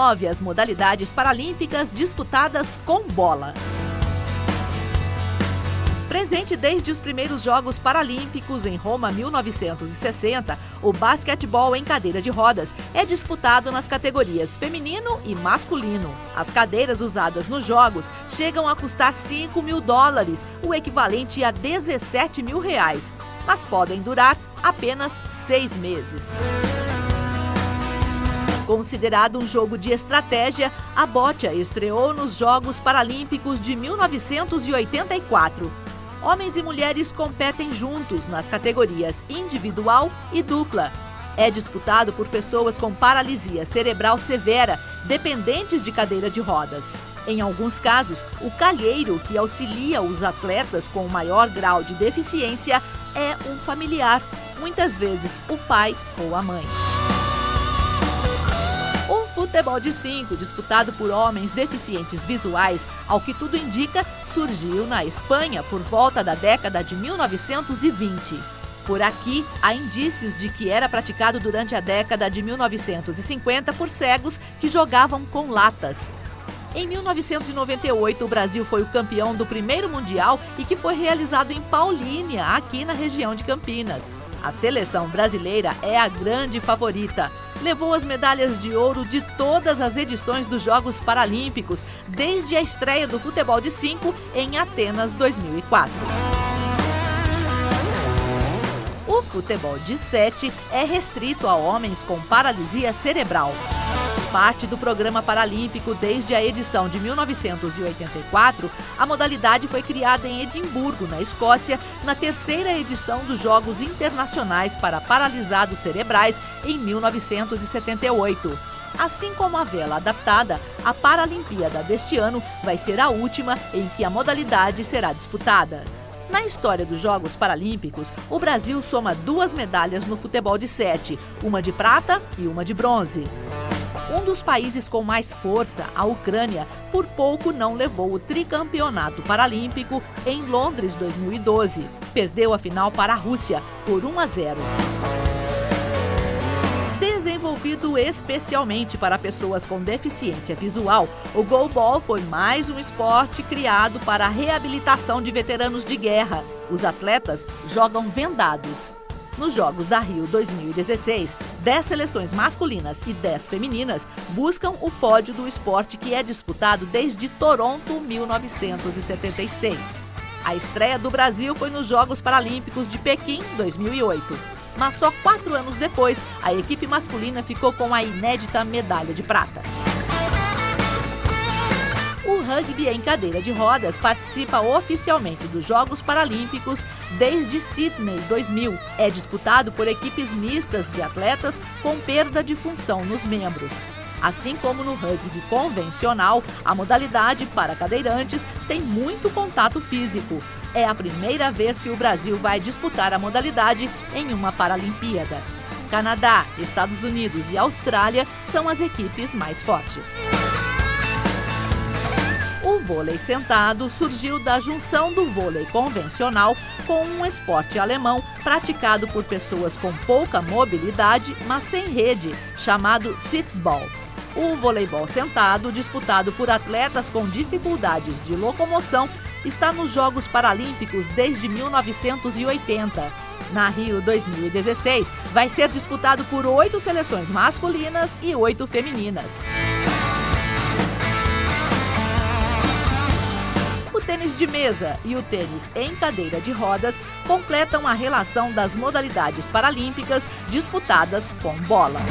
9 as modalidades paralímpicas disputadas com bola. Presente desde os primeiros Jogos Paralímpicos em Roma 1960, o basquetebol em cadeira de rodas é disputado nas categorias feminino e masculino. As cadeiras usadas nos Jogos chegam a custar $5.000, o equivalente a R$17.000, mas podem durar apenas 6 meses. Considerado um jogo de estratégia, a boccia estreou nos Jogos Paralímpicos de 1984. Homens e mulheres competem juntos nas categorias individual e dupla. É disputado por pessoas com paralisia cerebral severa, dependentes de cadeira de rodas. Em alguns casos, o calheiro que auxilia os atletas com maior grau de deficiência é um familiar, muitas vezes o pai ou a mãe. Futebol de 5, disputado por homens deficientes visuais, ao que tudo indica, surgiu na Espanha por volta da década de 1920. Por aqui, há indícios de que era praticado durante a década de 1950 por cegos que jogavam com latas. Em 1998, o Brasil foi o campeão do primeiro Mundial e que foi realizado em Paulínia, aqui na região de Campinas. A seleção brasileira é a grande favorita. Levou as medalhas de ouro de todas as edições dos Jogos Paralímpicos, desde a estreia do futebol de 5 em Atenas 2004. O futebol de 7 é restrito a homens com paralisia cerebral. Parte do programa paralímpico desde a edição de 1984, a modalidade foi criada em Edimburgo, na Escócia, na terceira edição dos Jogos Internacionais para Paralisados Cerebrais, em 1978. Assim como a vela adaptada, a Paralimpíada deste ano vai ser a última em que a modalidade será disputada. Na história dos Jogos Paralímpicos, o Brasil soma 2 medalhas no futebol de 7, uma de prata e uma de bronze. Um dos países com mais força, a Ucrânia, por pouco não levou o tricampeonato paralímpico em Londres 2012. Perdeu a final para a Rússia por 1-0. Desenvolvido especialmente para pessoas com deficiência visual, o goalball foi mais um esporte criado para a reabilitação de veteranos de guerra. Os atletas jogam vendados. Nos Jogos da Rio 2016, 10 seleções masculinas e 10 femininas buscam o pódio do esporte que é disputado desde Toronto, 1976. A estreia do Brasil foi nos Jogos Paralímpicos de Pequim, 2008. Mas só 4 anos depois, a equipe masculina ficou com a inédita medalha de prata. O rugby em cadeira de rodas participa oficialmente dos Jogos Paralímpicos desde Sydney 2000. É disputado por equipes mistas de atletas com perda de função nos membros. Assim como no rugby convencional, a modalidade para cadeirantes tem muito contato físico. É a primeira vez que o Brasil vai disputar a modalidade em uma Paralimpíada. Canadá, Estados Unidos e Austrália são as equipes mais fortes. O vôlei sentado surgiu da junção do vôlei convencional com um esporte alemão praticado por pessoas com pouca mobilidade, mas sem rede, chamado Sitzball. O voleibol sentado, disputado por atletas com dificuldades de locomoção, está nos Jogos Paralímpicos desde 1980. Na Rio 2016, vai ser disputado por 8 seleções masculinas e 8 femininas. O tênis de mesa e o tênis em cadeira de rodas completam a relação das modalidades paralímpicas disputadas com bola.